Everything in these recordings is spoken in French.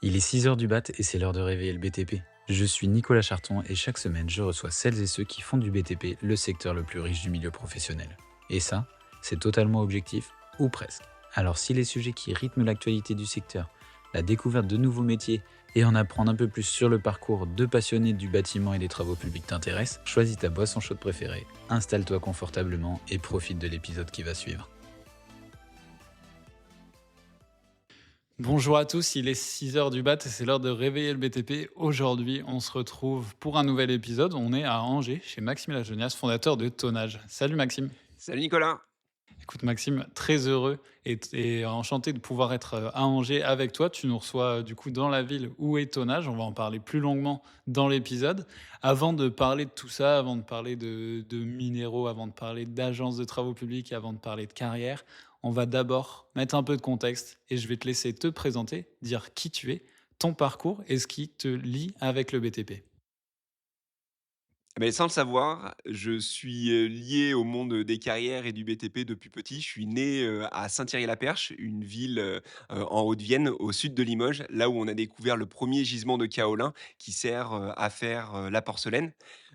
Il est 6 heures du mat et c'est l'heure de réveiller le BTP. Je suis Nicolas Charton et chaque semaine je reçois celles et ceux qui font du BTP le secteur le plus riche du milieu professionnel. Et ça, c'est totalement objectif, ou presque. Alors si les sujets qui rythment l'actualité du secteur, la découverte de nouveaux métiers et en apprendre un peu plus sur le parcours de passionnés du bâtiment et des travaux publics t'intéressent, choisis ta boisson chaude préférée, installe-toi confortablement et profite de l'épisode qui va suivre. Bonjour à tous, il est 6 heures du mat et c'est l'heure de réveiller le BTP. Aujourd'hui, on se retrouve pour un nouvel épisode. On est à Angers, chez Maxime Lagenias, fondateur de Tonnage. Salut Maxime. Salut Nicolas. Écoute Maxime, très heureux et enchanté de pouvoir être à Angers avec toi. Tu nous reçois du coup dans la ville où est Tonnage. On va en parler plus longuement dans l'épisode. Avant de parler de tout ça, avant de parler de minéraux, avant de parler d'agences de travaux publics, avant de parler de carrière, on va d'abord mettre un peu de contexte et je vais te laisser te présenter, dire qui tu es, ton parcours et ce qui te lie avec le BTP. Sans le savoir, je suis, lié au monde, des carrières et du BTP depuis petit. Je suis né, à Saint-Thierry-la-Perche, une ville, en Haute-Vienne, au sud de Limoges, là où on a découvert le premier gisement de kaolin qui sert, à faire, la porcelaine.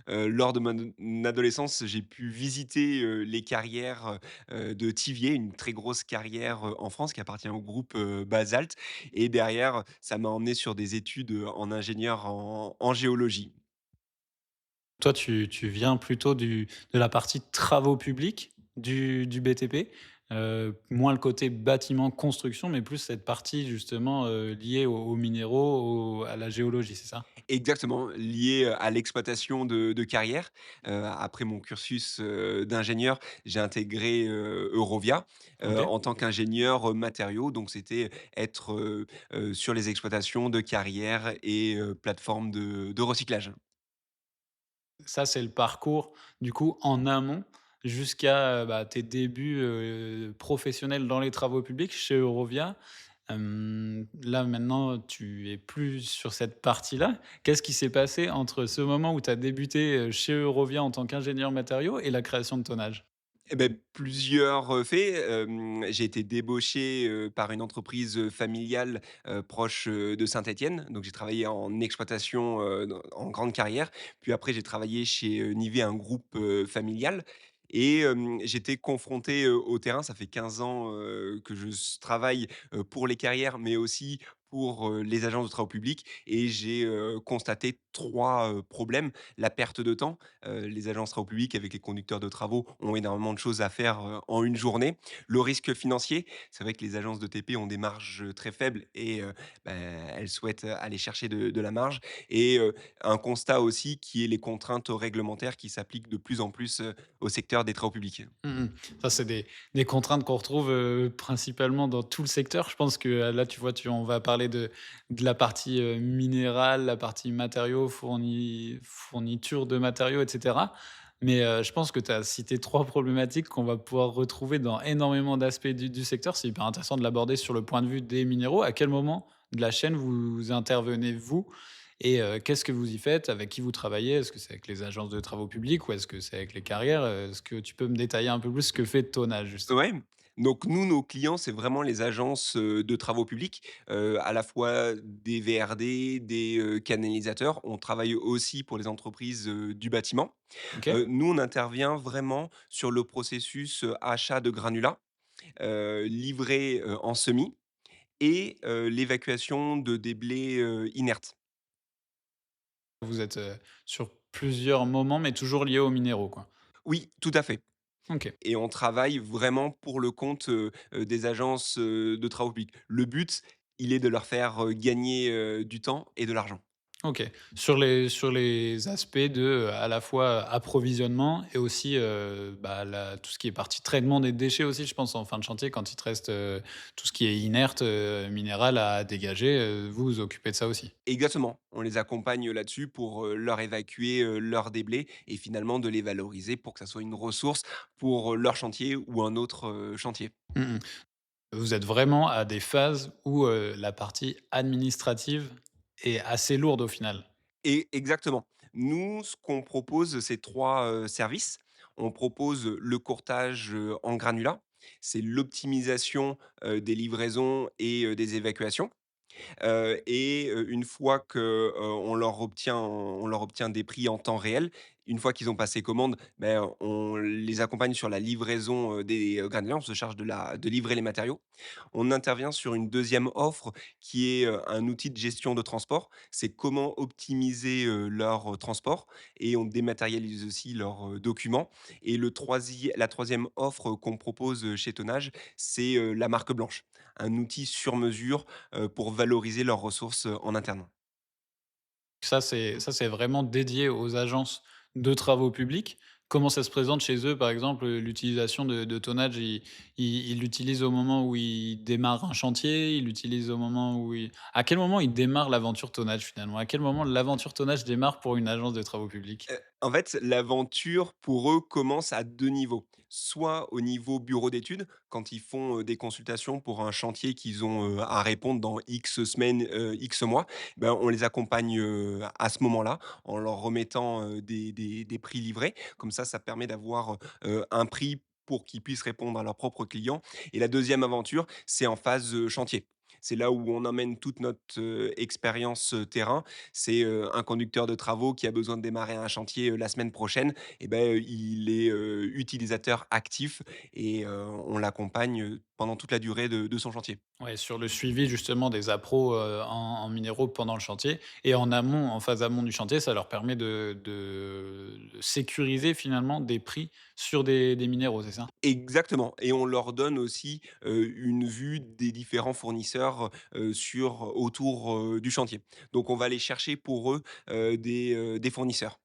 Lors de mon adolescence, j'ai pu visiter, les carrières, de Tivier, une très grosse carrière, en France qui appartient au groupe, Basalt, et derrière, ça m'a emmené sur des études, en ingénieur en géologie. Toi, tu viens plutôt de la partie travaux publics du BTP, moins le côté bâtiment, construction, mais plus cette partie justement, liée aux minéraux, à la géologie, c'est ça? Exactement, lié, à l'exploitation de carrière. Après mon cursus, d'ingénieur, j'ai intégré, Eurovia, OK. en tant qu'ingénieur, matériaux. Donc c'était être, sur les exploitations de carrières et plateformes de recyclage. Ça, c'est le parcours du coup en amont jusqu'à, tes débuts, professionnels dans les travaux publics chez Eurovia. Là, maintenant, tu es plus sur cette partie-là. Qu'est-ce qui s'est passé entre ce moment où tu as débuté, chez Eurovia en tant qu'ingénieur matériaux et la création de Tonnage? Plusieurs, faits. J'ai été débauché, par une entreprise, familiale, proche, de Saint-Étienne. Donc j'ai travaillé en exploitation, dans en grande carrière. Puis après j'ai travaillé chez, Nivé, un groupe, familial, et j'étais confronté, au terrain. Ça fait 15 ans, que je travaille, pour les carrières, mais aussi pour, les agences de travaux publics, et j'ai, constaté 3 problèmes. La perte de temps. Les agences travaux publics avec les conducteurs de travaux ont énormément de choses à faire, en une journée. Le risque financier, c'est vrai que les agences de TP ont des marges, très faibles, et elles souhaitent, aller chercher de la marge, et un constat aussi qui est les contraintes réglementaires qui s'appliquent de plus en plus, au secteur des travaux publics. Mmh. Ça, c'est des contraintes qu'on retrouve, principalement dans tout le secteur. Je pense que, là, tu vois, on va parler de la partie, minérale, la partie matériaux, fourniture de matériaux et cetera. Mais, je pense que tu as cité 3 problématiques qu'on va pouvoir retrouver dans énormément d'aspects du secteur. C'est hyper intéressant de l'aborder sur le point de vue des minéraux. À quel moment de la chaîne vous intervenez, vous? Et qu'est-ce que vous y faites? Avec qui vous travaillez? Est-ce que c'est avec les agences de travaux publics ou est-ce que c'est avec les carrières? Est-ce que tu peux me détailler un peu plus ce que fait Tonnage, justement? Ouais, donc nous, nos clients, c'est vraiment les agences, de travaux publics, à la fois des VRD, des, canalisateurs. On travaille aussi pour les entreprises, du bâtiment. OK. Nous, on intervient vraiment sur le processus, achat de granulats, livrés, en semis, et l'évacuation de déblais, inertes. Vous êtes, sur plusieurs moments, mais toujours liés aux minéraux, quoi? Oui, tout à fait, OK. et on travaille vraiment pour le compte, des agences, de travaux publics. Le but, il est de leur faire, gagner, du temps et de l'argent. OK. Sur les aspects de, à la fois approvisionnement et aussi, tout ce qui est partie traitement des déchets aussi, je pense, en fin de chantier, quand il te reste, tout ce qui est inerte, minéral à dégager, vous vous occupez de ça aussi? Exactement, on les accompagne là-dessus pour, leur évacuer, leurs déblais, et finalement de les valoriser pour que ça soit une ressource pour, leur chantier ou un autre, chantier. Mmh mh. Vous êtes vraiment à des phases où, la partie administrative est assez lourde au final? Et exactement. Nous, ce qu'on propose, c'est 3 services. On propose le courtage, en granulats. C'est l'optimisation, des livraisons et des évacuations. Une fois que, on leur obtient des prix en temps réel, une fois qu'ils ont passé commande, on les accompagne sur la livraison, des, granulats. On se charge de livrer les matériaux. On intervient sur une deuxième offre qui est, un outil de gestion de transport. C'est comment optimiser, leur, transport et on dématérialise aussi leurs, documents et la troisième offre qu'on propose, chez Tonnage, c'est, la marque blanche. Un outil sur mesure pour valoriser leurs ressources, en interne. Ça, c'est vraiment dédié aux agences de travaux publics. Comment ça se présente chez eux, par exemple, l'utilisation de tonnage? Ils l'utilisent au moment où ils démarrent un chantier? Ils l'utilisent au moment où ils à quel moment ils démarrent l'aventure tonnage, finalement? À quel moment l'aventure tonnage démarre pour une agence de travaux publics? En fait, l'aventure pour eux commence à 2 niveaux. Soit au niveau bureau d'études, quand ils font, des consultations pour un chantier qu'ils ont, à répondre dans X semaines, X mois, on les accompagne, à ce moment-là, en leur remettant, des prix livrés. Comme ça permet d'avoir, un prix pour qu'ils puissent répondre à leurs propres clients et la deuxième aventure, c'est en phase, chantier. C'est là où on emmène toute notre, expérience, terrain. C'est, un conducteur de travaux qui a besoin de démarrer un chantier, la semaine prochaine il est, utilisateur actif et on l'accompagne, pendant toute la durée de son chantier. Ouais, sur le suivi justement des appros, en minéraux pendant le chantier et en amont, en phase amont du chantier, ça leur permet de sécuriser finalement des prix sur des minéraux, c'est ça? Exactement et on leur donne aussi, une vue des différents fournisseurs, autour, du chantier. Donc on va aller chercher pour eux, des fournisseurs.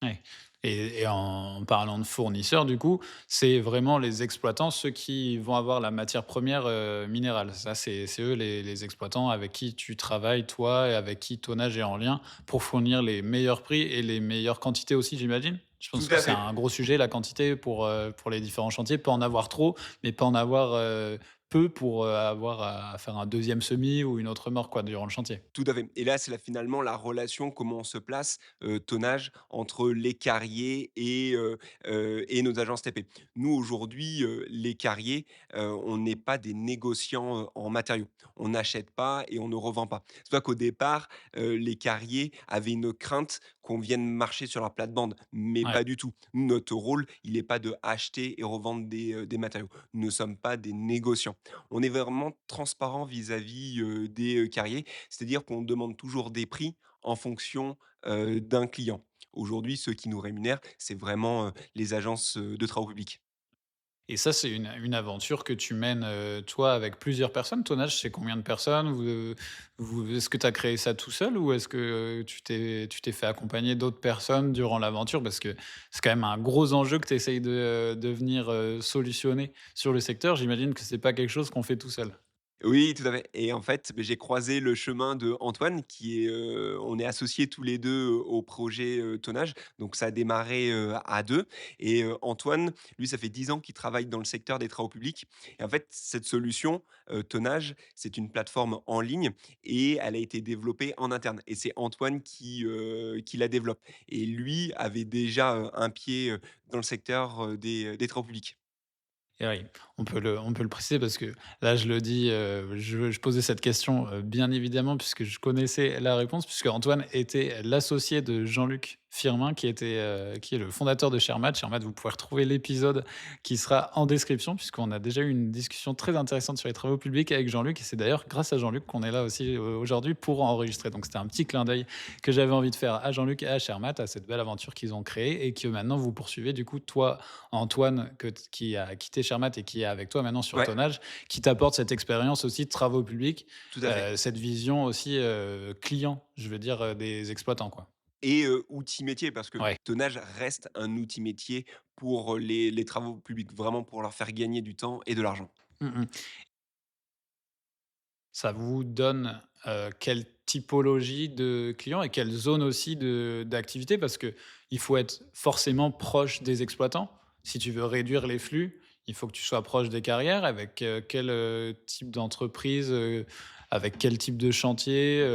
Ouais et en parlant de fournisseurs du coup, c'est vraiment les exploitants, ceux qui vont avoir la matière première, minérale. Ça, c'est eux les exploitants avec qui tu travailles toi et avec qui Tonnage est en lien pour fournir les meilleurs prix et les meilleures quantités aussi, j'imagine? Je Tout pense que à c'est fait. un gros sujet la quantité pour les différents chantiers, pas en avoir trop, mais pas en avoir, peu pour, avoir à faire un deuxième semis ou une autre mort quoi durant le chantier. Tout à fait et là, finalement la relation, comment on se place, tonnage entre les carriers et nos agences TP. Nous, aujourd'hui, les carriers, on n'est pas des négociants, en matériaux. On n'achète pas et on ne revend pas. C'est pour ça qu'au départ, les carriers avaient une crainte qu'on vienne marcher sur leur plate-bande, mais Ouais. pas du tout. Nous, notre rôle, il n'est pas de acheter et revendre des matériaux. Nous ne sommes pas des négociants. On est vraiment transparent vis-à-vis, des, carriers, c'est-à-dire qu'on demande toujours des prix en fonction, d'un client. Aujourd'hui, ceux qui nous rémunèrent, c'est vraiment, les agences, de travaux publics. Et ça, c'est une aventure que tu mènes, toi, avec plusieurs personnes? Ton âge, c'est combien de personnes? Est-ce que tu as créé ça tout seul ou est-ce que, tu t'es fait accompagner d'autres personnes durant l'aventure? Parce que c'est quand même un gros enjeu que tu essayes de venir, solutionner sur le secteur. J'imagine que c'est pas quelque chose qu'on fait tout seul? Oui, tout à fait et en fait, j'ai croisé le chemin de Antoine qui est, on est associés tous les 2 au projet, Tonnage. Donc ça a démarré, à 2 et Antoine, lui, ça fait 10 ans qu'il travaille dans le secteur des travaux publics et en fait, cette solution, Tonnage, c'est une plateforme en ligne et elle a été développée en interne et c'est Antoine qui la développe et lui avait déjà, un pied, dans le secteur, des travaux publics. Et oui, on peut le préciser parce que là, je le dis, je posais cette question, bien évidemment puisque je connaissais la réponse, puisque Antoine était l'associé de Jean-Luc Firmin qui est le fondateur de Shermat. Shermat, vous pouvez retrouver l'épisode qui sera en description puisqu'on a déjà eu une discussion très intéressante sur les travaux publics avec Jean-Luc et c'est d'ailleurs grâce à Jean-Luc qu'on est là aussi, aujourd'hui pour enregistrer. Donc c'était un petit clin d'œil que j'avais envie de faire à Jean-Luc et à Shermat, à cette belle aventure qu'ils ont créée et que maintenant vous poursuivez du coup, toi, Antoine qui a quitté Shermat et qui est avec toi maintenant sur Ouais, Tonnage, qui t'apporte cette expérience aussi de travaux publics, tout à fait. cette vision aussi, client, je veux dire, des exploitants, quoi. Et outil métier parce que Ouais. tonnage reste un outil métier pour, les travaux publics, vraiment pour leur faire gagner du temps et de l'argent. Mmh mh. Ça vous donne, quelle typologie de clients et quelle zone aussi d'activité? Parce que il faut être forcément proche des exploitants. Si tu veux réduire les flux, il faut que tu sois proche des carrières. Avec, quel, type d'entreprise, avec quel type de chantier,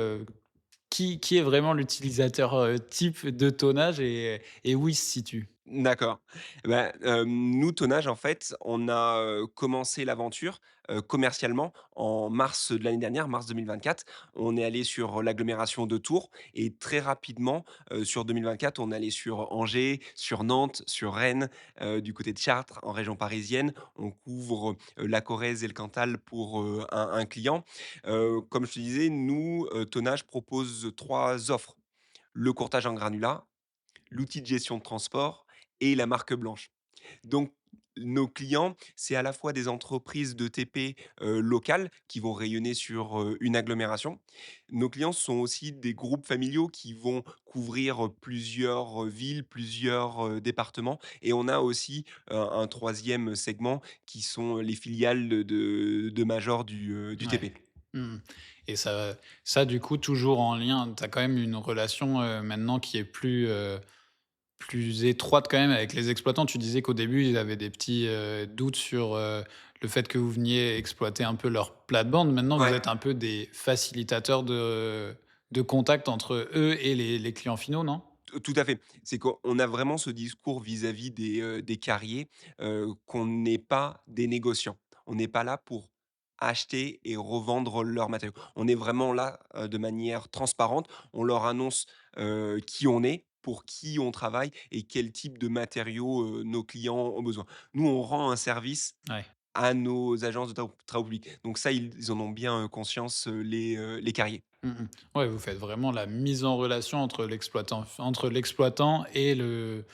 qui est vraiment l'utilisateur, type de tonnage et où il se situe? D'accord. Bah, nous, Tonnage, en fait, on a, commencé l'aventure, commercialement en mars de l'année dernière, mars 2024. On est allé sur l'agglomération de Tours et très rapidement, sur 2024, on est allé sur Angers, sur Nantes, sur Rennes, du côté de Chartres, en région parisienne. On couvre, la Corrèze et le Cantal pour, un client. Comme je te disais, nous, Tonnage propose 3 offres: le courtage en granulat, l'outil de gestion de transport et la marque blanche. Donc nos clients, c'est à la fois des entreprises de TP, locales qui vont rayonner sur, une agglomération. Nos clients sont aussi des groupes familiaux qui vont couvrir, plusieurs, villes, plusieurs, départements et on a aussi, un 3e segment qui sont les filiales de majors du Ouais. TP. Mmh. Et ça du coup toujours en lien, tu as quand même une relation, maintenant qui est plus étroite quand même avec les exploitants. Tu disais qu'au début, ils avaient des petits, doutes sur, le fait que vous veniez exploiter un peu leur plate-bande. Maintenant, vous Ouais. êtes un peu des facilitateurs de contact entre eux et les clients finaux, non? Tout à fait. C'est qu'on a vraiment ce discours vis-à-vis des carriers, qu'on n'est pas des négociants. On n'est pas là pour acheter et revendre leurs matériaux. On est vraiment là, de manière transparente. On leur annonce, qui on est, pour qui on travaille et quel type de matériaux, nos clients ont besoin. Nous, on rend un service Ouais. à nos agences de travaux publics. Donc ça, ils en ont bien, conscience, les carriers. Mmh mh. Ouais, vous faites vraiment la mise en relation entre l'exploitant et le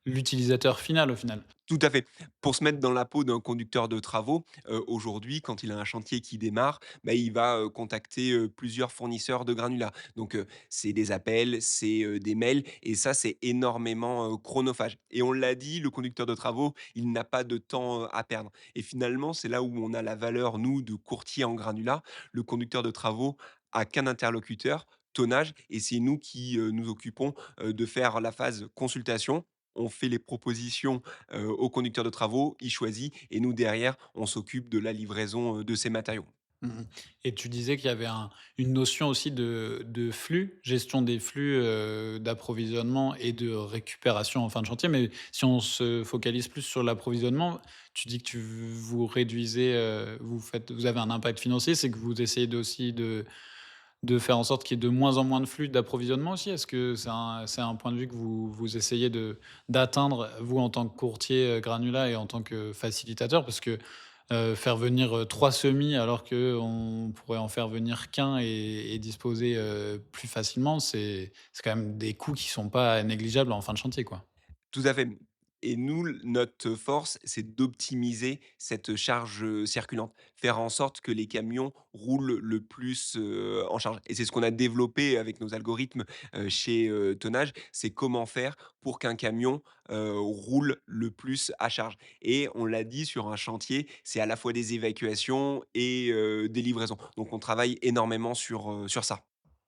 l'utilisateur final, au final? Tout à fait. Pour se mettre dans la peau d'un conducteur de travaux, aujourd'hui, quand il a un chantier qui démarre, bah, il va, contacter, plusieurs fournisseurs de granulats. Donc, c'est des appels, c'est, des mails et ça, c'est énormément, chronophage et on l'a dit, le conducteur de travaux, il n'a pas de temps, à perdre et finalement, c'est là où on a la valeur, nous, de courtier en granulats. Le conducteur de travaux a qu'un interlocuteur, Tonnage et c'est nous qui, nous occupons, de faire la phase consultation. On fait les propositions au conducteur de travaux, il choisit et nous derrière, on s'occupe de la livraison, de ces matériaux. Mmh mh. Et tu disais qu'il y avait une notion aussi de flux, gestion des flux, d'approvisionnement et de récupération en fin de chantier. Mais si on se focalise plus sur l'approvisionnement, tu dis que vous réduisez, vous avez un impact financier, c'est que vous essayez aussi de faire en sorte qu'il y ait de moins en moins de flux d'approvisionnement aussi? Est-ce que c'est un point de vue que vous essayez d'atteindre, vous, en tant que courtier, granulat et en tant que facilitateur? Parce que, faire venir, 3 semis alors qu'on pourrait en faire venir qu'un et disposer, plus facilement, c'est quand même des coûts qui sont pas négligeables en fin de chantier, quoi. Tout à fait. Et nous, notre force, c'est d'optimiser cette charge, circulante. Faire en sorte que les camions roulent le plus, en charge. Et c'est ce qu'on a développé avec nos algorithmes, chez, Tonnage. C'est comment faire pour qu'un camion, roule le plus à charge. Et on l'a dit sur un chantier, c'est à la fois des évacuations et des livraisons. Donc on travaille énormément sur ça.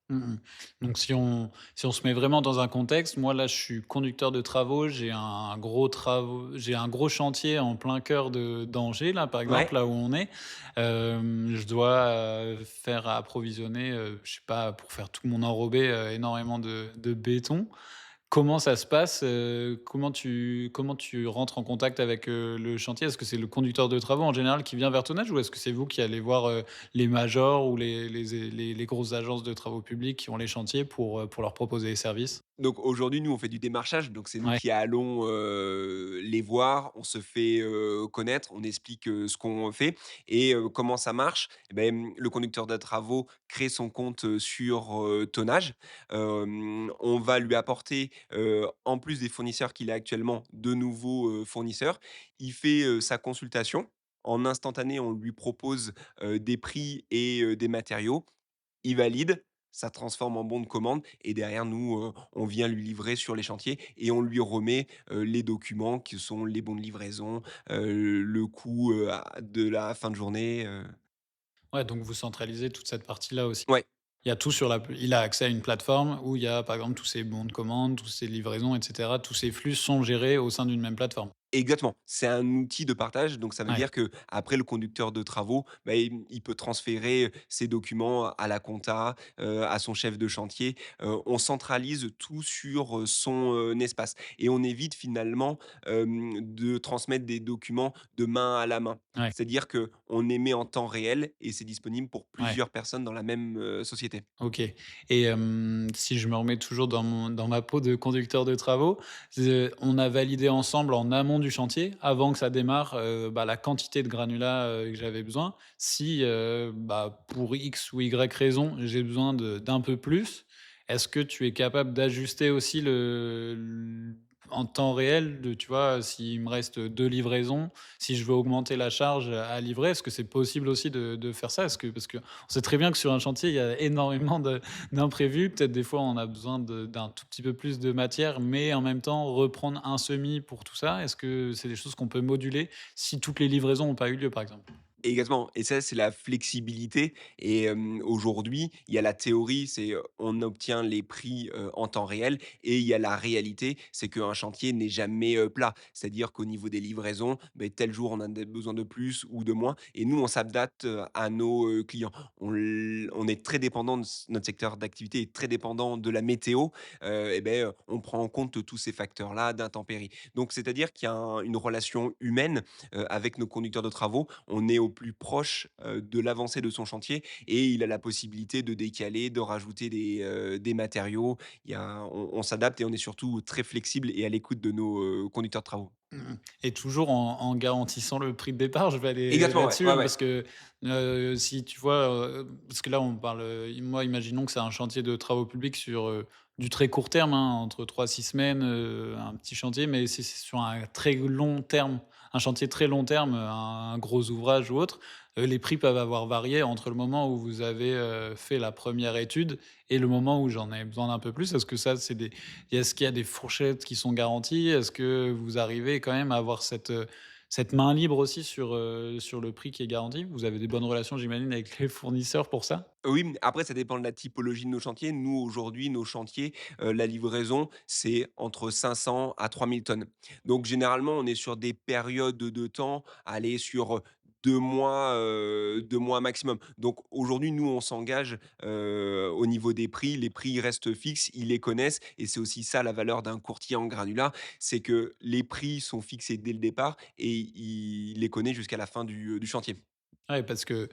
Mmh mh. Donc si on se met vraiment dans un contexte, moi là je suis conducteur de travaux, j'ai un gros chantier en plein cœur de d'Angers là, par exemple, Ouais. là où on est. Je dois, faire approvisionner, je sais pas, pour faire tout mon enrobé, énormément de béton. Comment ça se passe? Comment tu rentres en contact avec, le chantier? Est-ce que c'est le conducteur de travaux en général qui vient vers ton aide ou est-ce que c'est vous qui allez voir, les majors ou les grosses agences de travaux publics qui ont les chantiers pour leur proposer les services? Donc aujourd'hui, nous, on fait du démarchage, donc c'est nous Ouais. qui allons, les voir. On se fait, connaître, on explique, ce qu'on fait et comment ça marche. Et beh, le conducteur de travaux crée son compte, sur, Tonnage. On va lui apporter, en plus des fournisseurs qu'il a actuellement, de nouveaux, fournisseurs. Il fait, sa consultation. En instantané, on lui propose, des prix et des matériaux. Il valide, ça transforme en bon de commande et derrière nous, on vient lui livrer sur les chantiers et on lui remet, les documents qui sont les bons de livraison, le coût, de la fin de journée, Ouais, donc vous centralisez toute cette partie-là aussi. ouais. Il y a tout sur la il a accès à une plateforme où il y a, par exemple, tous ses bons de commande, toutes ses livraisons et cetera. Tous ces flux sont gérés au sein d'une même plateforme. Exactement, c'est un outil de partage, donc ça veut Ouais, dire que après le conducteur de travaux, bah, il peut transférer ses documents à la compta, à son chef de chantier. On centralise tout sur, son, espace et on évite finalement, de transmettre des documents de main à la main. ouais, C'est-à-dire qu'on émet en temps réel et c'est disponible pour ouais. plusieurs personnes dans la même, société. OK et si je me remets toujours dans ma peau de conducteur de travaux, on a validé ensemble en amont du chantier, avant que ça démarre, la quantité de granulats, que j'avais besoin. Si, pour X ou Y raison, j'ai besoin d'un peu plus, est-ce que tu es capable d'ajuster aussi en temps réel de tu vois, s'il me reste 2 livraisons, si je veux augmenter la charge à livrer, est-ce que c'est possible aussi de faire ça? Est-ce que parce que on sait très bien que sur un chantier, il y a énormément d'imprévus. Peut-être des fois, on a besoin d'un tout petit peu plus de matière, mais en même temps, reprendre un semis pour tout ça. Est-ce que c'est des choses qu'on peut moduler si toutes les livraisons n'ont pas eu lieu, par exemple? Exactement et ça, c'est la flexibilité et aujourd'hui, il y a la théorie, c'est, on obtient les prix, en temps réel et il y a la réalité, c'est qu'un chantier n'est jamais, plat. C'est-à-dire qu'au niveau des livraisons, beh, tel jour, on a des besoin de plus ou de moins et nous, on s'adapte, à nos, clients. On est très dépendant de notre secteur d'activité est très dépendant de la météo, on prend en compte tous ces facteurs-là d'intempéries. Donc c'est-à-dire qu'il y a une relation humaine avec nos conducteurs de travaux, on est au plus proche, de l'avancée de son chantier et il a la possibilité de décaler, de rajouter des matériaux. Il y a on s'adapte et on est surtout très flexible et à l'écoute de nos, conducteurs de travaux. Mmh et toujours en garantissant le prix de départ, je vais aller Exactement, ouais, là-dessus, ouais, hein, ouais. parce que, si tu vois, parce que là, on parle, moi, imaginons que c'est un chantier de travaux publics sur, du très court terme, hein, entre 3 6 semaines, un petit chantier, mais si c'est sur un très long terme, un chantier très long terme, un gros ouvrage ou autre, les prix peuvent avoir varié entre le moment où vous avez, fait la première étude et le moment où j'en ai besoin d'un peu plus. Est-ce que ça, c'est des est-ce qu'il y a des fourchettes qui sont garanties? Est-ce que vous arrivez quand même à avoir cette main libre aussi sur le prix qui est garanti? Vous avez des bonnes relations, j'imagine, avec les fournisseurs pour ça? Oui, après ça dépend de la typologie de nos chantiers. Nous, aujourd'hui, nos chantiers, la livraison, c'est entre 500 à 3 000 tonnes. Donc généralement, on est sur des périodes de temps, aller sur, 2 mois, 2 mois maximum. Donc aujourd'hui, nous, on s'engage, au niveau des prix. Les prix restent fixes, ils les connaissent et c'est aussi ça la valeur d'un courtier en granulat, c'est que les prix sont fixés dès le départ et il les connaît jusqu'à la fin du chantier. Ouais, parce que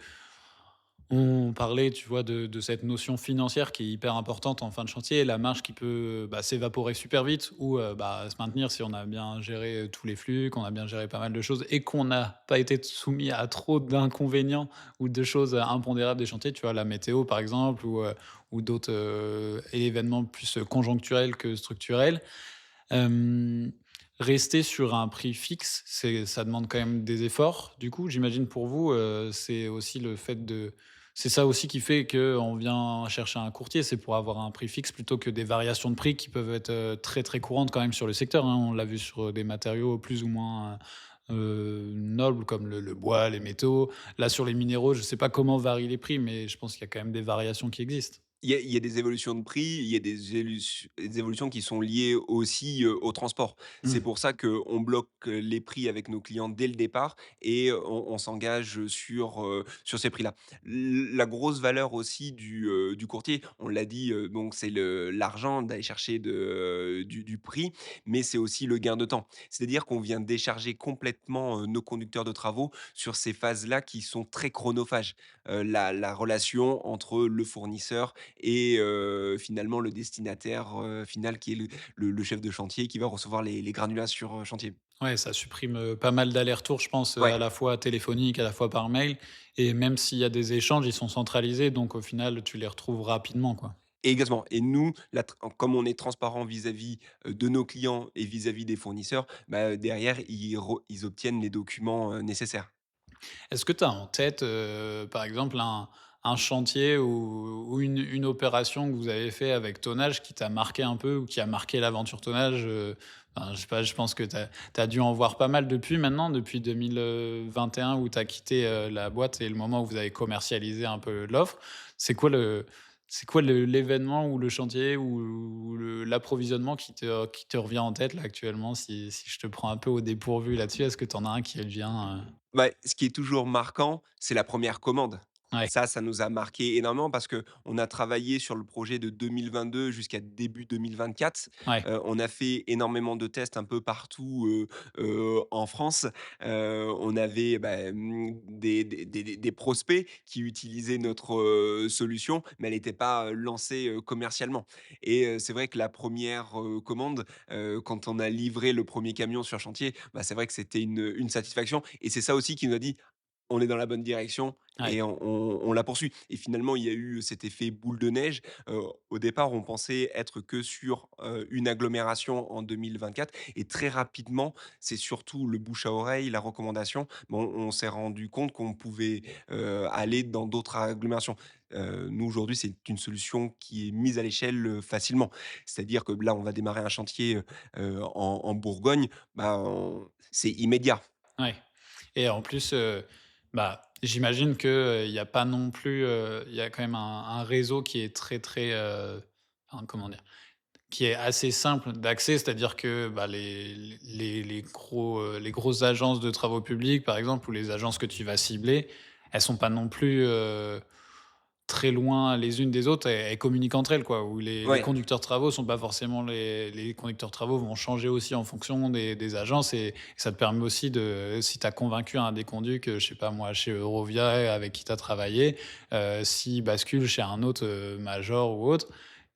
on parlait, tu vois, de cette notion financière qui est hyper importante en fin de chantier, la marge qui peut, s'évaporer super vite ou, se maintenir si on a bien géré, tous les flux, qu'on a bien géré pas mal de choses et qu'on n'a pas été soumis à trop d'inconvénients ou de choses, impondérables des chantiers. Tu vois, la météo, par exemple, ou d'autres, événements plus, conjoncturels que structurels. Hem, Rester sur un prix fixe, ça demande quand même des efforts. Du coup, j'imagine pour vous, c'est aussi le fait de c'est ça aussi qui fait qu'on vient chercher un courtier, c'est pour avoir un prix fixe plutôt que des variations de prix qui peuvent être, très, très courantes quand même sur le secteur, hein. On l'a vu sur, des matériaux plus ou moins, nobles comme le bois, les métaux. Là, sur les minéraux, je ne sais pas comment varient les prix, mais je pense qu'il y a quand même des variations qui existent. Il y a des évolutions de prix, il y a des évolutions qui sont liées aussi, au transport. C'est Mmh. pour ça qu'on bloque, les prix avec nos clients dès le départ et on s'engage sur ces prix-là. La grosse valeur aussi du courtier, on l'a dit, donc c'est l'argent d'aller chercher du prix, mais c'est aussi le gain de temps. C'est-à-dire qu'on vient décharger complètement, nos conducteurs de travaux sur ces phases-là qui sont très chronophages. La relation entre le fournisseur et finalement le destinataire, final qui est le chef de chantier qui va recevoir les granulats sur, chantier. Ouais, ça supprime, pas mal d'allers-retours, je pense, Ouais, à la fois téléphoniques, à la fois par mail et même s'il y a des échanges, ils sont centralisés donc au final, tu les retrouves rapidement, quoi. exactement et nous, la tr comme on est transparent vis-à-vis, de nos clients et vis-à-vis des fournisseurs, bah, derrière ils obtiennent les documents, nécessaires. Est-ce que tu as en tête, par exemple, un chantier ou une opération que vous avez fait avec tonnage qui t'a marqué un peu ou qui a marqué l'aventure tonnage? Je sais pas, je pense que tu as dû en voir pas mal depuis maintenant, depuis 2021 où tu as quitté, la boîte et le moment où vous avez commercialisé un peu l'offre. C'est quoi C'est quoi l'événement ou le chantier ou l'approvisionnement qui te revient en tête là actuellement si je te prends un peu au dépourvu là-dessus? Est-ce que tu en as un qui te vient, Bah, ce qui est toujours marquant, c'est la première commande. Ouais, Ça nous a marqué énormément parce que on a travaillé sur le projet de 2022 jusqu'à début 2024. ouais, On a fait énormément de tests un peu partout, en France. On avait, des prospects qui utilisaient notre, solution, mais elle n'était pas, lancée, commercialement et c'est vrai que la première commande, quand on a livré le premier camion sur chantier, bah, c'est vrai que c'était une satisfaction et c'est ça aussi qui nous a dit: «On est dans la bonne direction ouais. et on la poursuit» et finalement, il y a eu cet effet boule de neige. Au départ, on pensait être que sur, une agglomération en 2024 et très rapidement, c'est surtout le bouche à oreille, la recommandation. Bon, on s'est rendu compte qu'on pouvait, aller dans d'autres agglomérations. Nous, aujourd'hui, c'est une solution qui est mise à l'échelle, facilement. C'est-à-dire que là, on va démarrer un chantier, en Bourgogne, bah, on c'est immédiat. Ouais et en plus, bah, j'imagine que, il y a pas non plus, il y a quand même un réseau qui est très, très, enfin, comment dire? Qui est assez simple d'accès, c'est-à-dire que, bah, les grosses agences de travaux publics, par exemple, ou les agences que tu vas cibler, elles sont pas non plus, très loin les unes des autres, elles communiquent entre elles, quoi. Où les Ouais. conducteurs de travaux sont pas forcément les conducteurs de travaux vont changer aussi en fonction des agences et ça te permet aussi de si tu as convaincu un des conducs, je sais pas moi, chez Eurovia avec qui tu as travaillé, s'il bascule chez un autre, major ou autre,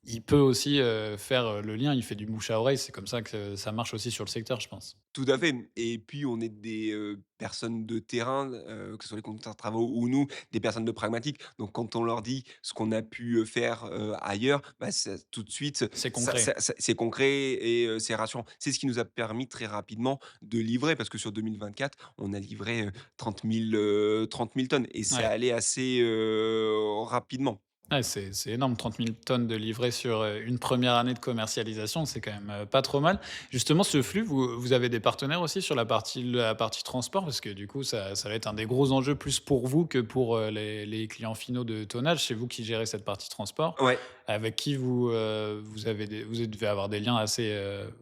il peut aussi, faire, le lien. Il fait du bouche à oreille. C'est comme ça que ça marche aussi sur le secteur, je pense. Tout à fait, et puis on est des, personnes de terrain, que ce soit les conducteurs de travaux ou nous, des personnes de pragmatiques. Donc quand on leur dit ce qu'on a pu, faire, ailleurs, bah, ça tout de suite, C'est ça concret. c'est concret et c'est rassurant. C'est ce qui nous a permis très rapidement de livrer parce que sur 2024, on a livré, 30 000 tonnes et c'est Ouais. allé assez, rapidement. Ouais, c'est énorme, 30 000 tonnes de livrées sur, une première année de commercialisation, c'est quand même, pas trop mal. Justement, ce flux, vous avez des partenaires aussi sur la partie transport? Parce que du coup, ça va être un des gros enjeux plus pour vous que pour, les clients finaux de tonnage. C'est vous qui gérez cette partie transport. Ouais. Avec qui vous devez avoir des liens assez,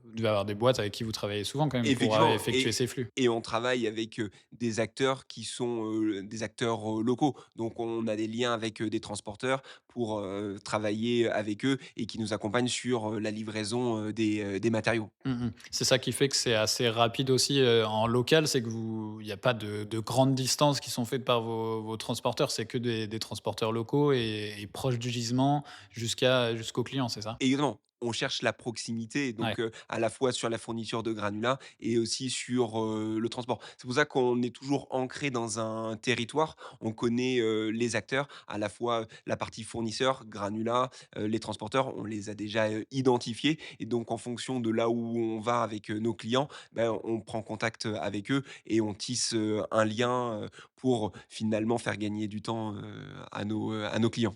vous devez avoir des boîtes avec qui vous travaillez souvent quand même pour, Effectivement effectuer ces flux? et on travaille avec, des acteurs qui sont, des acteurs, locaux. Donc on a des liens avec, des transporteurs pour, travailler avec eux et qui nous accompagnent sur, la livraison, des matériaux. Mmh. C'est ça qui fait que c'est assez rapide aussi, en local, c'est que il y a pas de grandes distances qui sont faites par vos transporteurs, c'est que des transporteurs locaux et proches du gisement jusqu'au client, c'est ça? Exactement. On cherche la proximité, Ouais. donc à la fois sur la fourniture de granulats et aussi sur, le transport. C'est pour ça qu'on est toujours ancré dans un territoire. On connaît, les acteurs, à la fois la partie fournisseur, granulats, les transporteurs, on les a déjà, identifiés et donc en fonction de là où on va avec, nos clients, ben, on prend contact, avec eux et on tisse, un lien, pour finalement faire gagner du temps, à nos clients.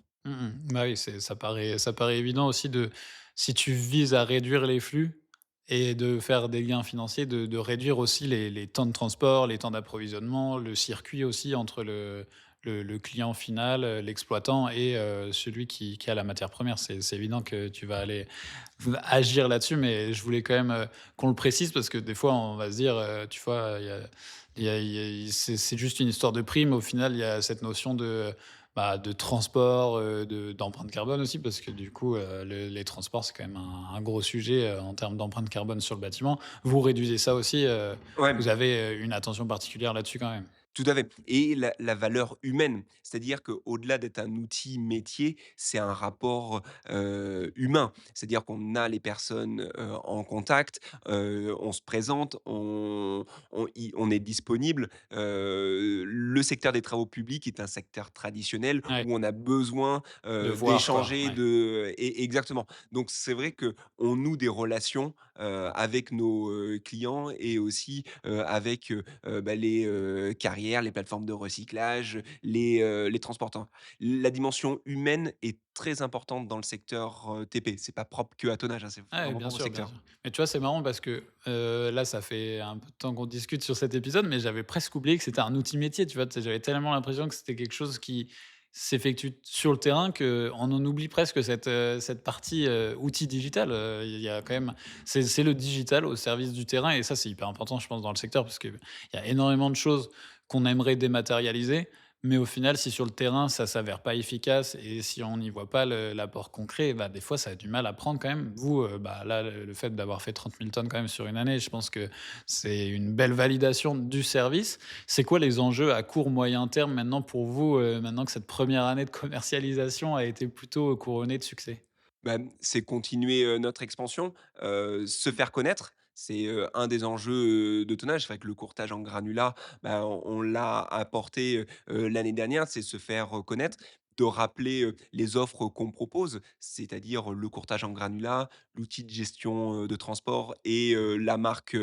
Bah, oui, ça paraît évident aussi de si tu vises à réduire les flux et de faire des gains financiers, de réduire aussi les temps de transport, les temps d'approvisionnement, le circuit aussi entre le client final, l'exploitant et celui qui a la matière première. C'est évident que tu vas aller agir là-dessus, mais je voulais quand même, qu'on le précise parce que des fois, on va se dire, tu vois, c'est juste une histoire de prime. Au final, il y a cette notion de transport, d'empreinte carbone aussi parce que du coup, les transports, c'est quand même un gros sujet, en termes d'empreinte carbone sur le bâtiment. Vous réduisez ça aussi, vous Ouais. avez, une attention particulière là-dessus quand même? Tout à fait et la valeur humaine, c'est-à-dire qu'au-delà d'être un outil métier, c'est un rapport, humain. C'est-à-dire qu'on a les personnes, en contact, on se présente, on est disponible. Le secteur des travaux publics est un secteur traditionnel Ouais, où on a besoin, de voir quoi, d'échanger, ouais. exactement. Donc c'est vrai qu'on noue des relations, avec nos, clients et aussi, avec, les, carrières, les plateformes de recyclage, les transporteurs. La dimension humaine est très importante dans le secteur, TP. C'est pas propre qu'à tonnage, hein, c'est Ouais, vraiment bien pour le sûr, bien secteur. sûr. Mais tu vois, c'est marrant parce que, là, ça fait un peu de temps qu'on discute sur cet épisode, mais j'avais presque oublié que c'était un outil métier, tu vois? Tu sais, j'avais tellement l'impression que c'était quelque chose s'effectue sur le terrain qu'on en oublie presque cette partie, outil digital. Il y a quand même c'est le digital au service du terrain et ça, c'est hyper important, je pense, dans le secteur parce qu'il y a énormément de choses qu'on aimerait dématérialiser, mais au final, si sur le terrain, ça s'avère pas efficace et si on n'y voit pas l'apport concret, bah, des fois, ça a du mal à prendre quand même. Vous, bah, là, le fait d'avoir fait 30 000 tonnes quand même sur une année, je pense que c'est une belle validation du service. C'est quoi les enjeux à court, moyen terme maintenant pour vous, maintenant que cette première année de commercialisation a été plutôt couronnée de succès? Bah, c'est continuer, notre expansion, se faire connaître. C'est, un des enjeux, de tonnage. C'est vrai que le courtage en granulat, bah, on l'a apporté, l'année dernière, c'est se faire reconnaître, de rappeler, les offres qu'on propose, c'est-à-dire le courtage en granulat, l'outil de gestion, de transport et la marque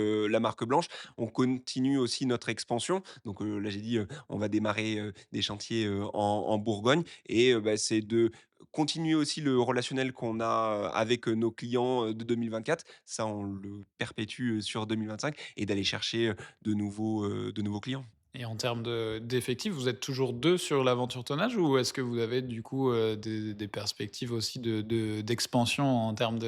blanche. On continue aussi notre expansion. Donc, là, j'ai dit, on va démarrer, des chantiers, en Bourgogne et bah, c'est de continuer aussi le relationnel qu'on a, avec, nos clients, de 2024. Ça, on le perpétue, sur 2025 et d'aller chercher, de nouveaux clients. Et en termes d'effectifs, vous êtes toujours 2 sur l'aventure tonnage ou est-ce que vous avez du coup, des perspectives aussi d'expansion en termes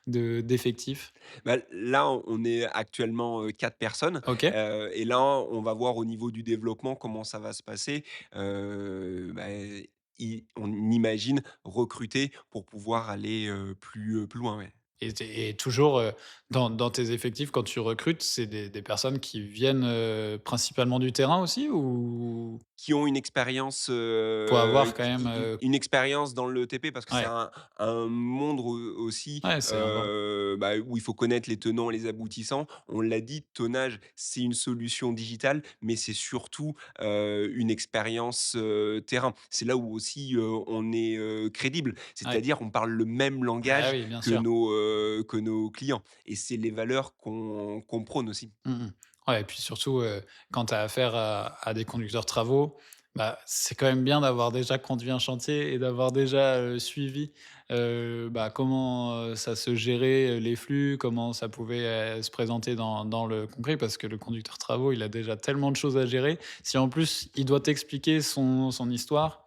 d'effectifs? Bah, là, on est actuellement, 4 personnes, OK. et là, on va voir au niveau du développement comment ça va se passer. Bah, on imagine recruter pour pouvoir aller, plus loin, ouais. Et toujours, dans tes effectifs quand tu recrutes, c'est des personnes qui viennent, principalement du terrain aussi ou Qui ont une expérience, faut avoir quand qui même, une expérience dans le TP parce que c'est ouais, un monde aussi, ouais, c'est important. bah, où il faut connaître les tenants et les aboutissants. On l'a dit, Tonnage, c'est une solution digitale, mais c'est surtout, une expérience, terrain. C'est là où aussi, on est, crédible. Ouais. C'est-à-dire, on parle le même Bah, langage oui, bien sûr. que nos clients et c'est les valeurs qu'on prône aussi. Mmh mh. Ouais et puis surtout, quand tu as affaire à des conducteurs de travaux, bah, c'est quand même bien d'avoir déjà conduit un chantier et d'avoir déjà, suivi, bah, comment, ça se gérait, les flux, comment ça pouvait, se présenter dans le concret. Parce que le conducteur de travaux, il a déjà tellement de choses à gérer. Si en plus, il doit t'expliquer son histoire,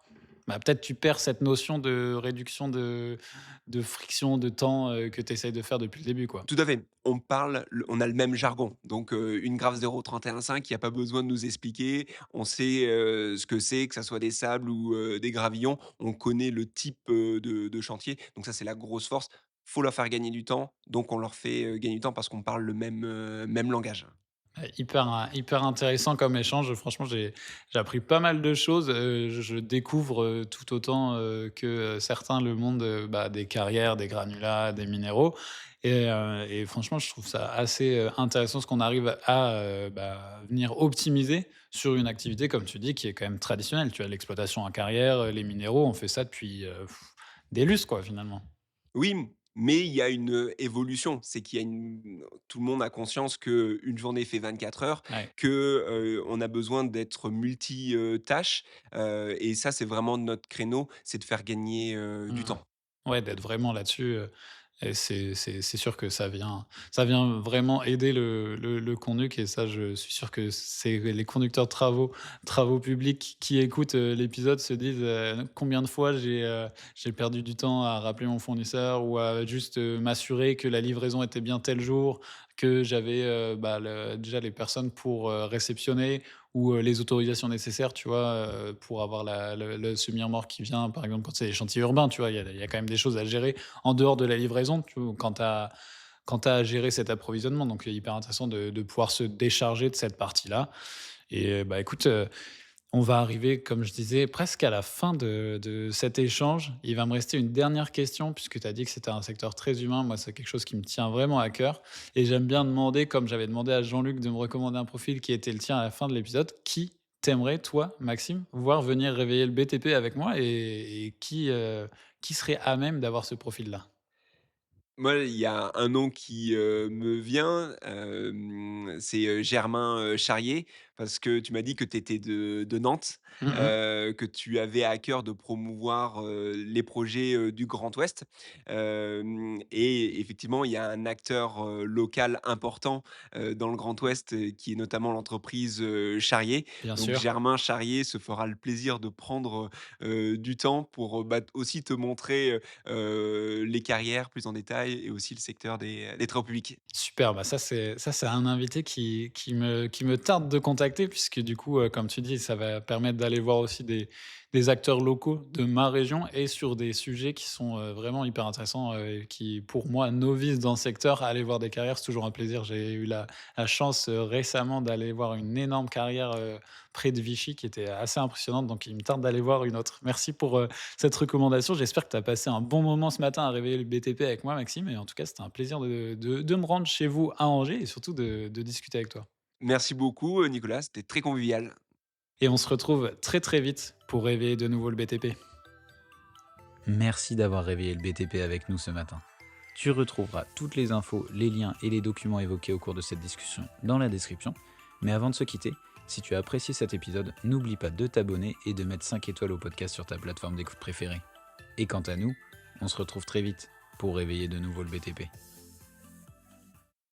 bah, peut-être tu perds cette notion de réduction de friction, de temps, que tu essayes de faire depuis le début, quoi. Tout à fait. On a le même jargon. Donc, une Graph 0.31.5, il y a pas besoin de nous expliquer. On sait, ce que ça soit des sables ou, des gravillons. On connaît le type, de chantier. Donc ça, c'est la grosse force. Faut leur faire gagner du temps, donc on leur fait, gagner du temps parce qu'on parle le même langage. Hyper intéressant comme échange. Franchement, j'ai appris pas mal de choses. Je découvre, tout autant, que, certains le monde, bah, des carrières, des granulats, des minéraux et franchement, je trouve ça assez, intéressant ce qu'on arrive à, bah, venir optimiser sur une activité, comme tu dis, qui est quand même traditionnelle. Tu as l'exploitation en carrière, les minéraux, on fait ça depuis, des lustres, quoi, finalement. Oui, mais il y a une, évolution. C'est qu'il y a une tout le monde a conscience qu'une journée fait 24 heures, Ouais. que, on a besoin d'être multi, tâches, et ça, c'est vraiment notre créneau, c'est de faire gagner, du Mmh. temps. Ouais, d'être vraiment là-dessus, et c'est sûr que ça vient vraiment aider le conduc et ça, je suis sûr que c'est les conducteurs de travaux publics qui écoutent, l'épisode se disent, «Combien de fois j'ai perdu du temps à rappeler mon fournisseur ou à juste, m'assurer que la livraison était bien tel jour, que j'avais, bah, déjà les personnes pour, réceptionner ou, les autorisations nécessaires», tu vois? Pour avoir le semi-remorque qui vient, par exemple, quand c'est des chantiers urbains, tu vois? Il y a quand même des choses à gérer en dehors de la livraison, tu vois? Quand tu as à gérer cet approvisionnement, donc hyper intéressant de pouvoir se décharger de cette partie-là et bah, écoute, on va arriver, comme je disais, presque à la fin de cet échange. Il va me rester une dernière question puisque tu as dit que c'était un secteur très humain. Moi, c'est quelque chose qui me tient vraiment à cœur et j'aime bien demander, comme j'avais demandé à Jean-Luc de me recommander un profil qui était le tien à la fin de l'épisode, qui t'aimerais, toi, Maxime, voir venir réveiller le BTP avec moi et qui serait à même d'avoir ce profil-là? Moi, il y a un nom qui, me vient, c'est, Germain, Charrier parce que tu m'as dit que tu étais de Nantes, Mmh. que tu avais à cœur de promouvoir, les projets, du Grand Ouest. Et effectivement, il y a un acteur, local important, dans le Grand Ouest, qui est notamment l'entreprise, Charrier. Bien Donc sûr. Germain Charrier se fera le plaisir de prendre, du temps pour, bah, aussi te montrer, les carrières plus en détail et aussi le secteur des travaux publics. Super, bah, ça c'est un invité qui me tarde de contacter puisque du coup, comme tu dis, ça va permettre d'aller voir aussi des acteurs locaux de ma région et sur des sujets qui sont, vraiment hyper intéressants, et qui pour moi, novice dans le secteur, aller voir des carrières, c'est toujours un plaisir. J'ai eu la chance, récemment d'aller voir une énorme carrière, près de Vichy qui était assez impressionnante, donc il me tarde d'aller voir une autre. Merci pour, cette recommandation. J'espère que tu as passé un bon moment ce matin à réveiller le BTP avec moi, Maxime. Et en tout cas, c'était un plaisir de me rendre chez vous à Angers et surtout de discuter avec toi. Merci beaucoup, Nicolas, c'était très convivial. Et on se retrouve très très vite pour réveiller de nouveau le BTP. Merci d'avoir réveillé le BTP avec nous ce matin. Tu retrouveras toutes les infos, les liens et les documents évoqués au cours de cette discussion dans la description. Mais avant de se quitter, si tu as apprécié cet épisode, n'oublie pas de t'abonner et de mettre 5 étoiles au podcast sur ta plateforme d'écoute préférée. Et quant à nous, on se retrouve très vite pour réveiller de nouveau le BTP.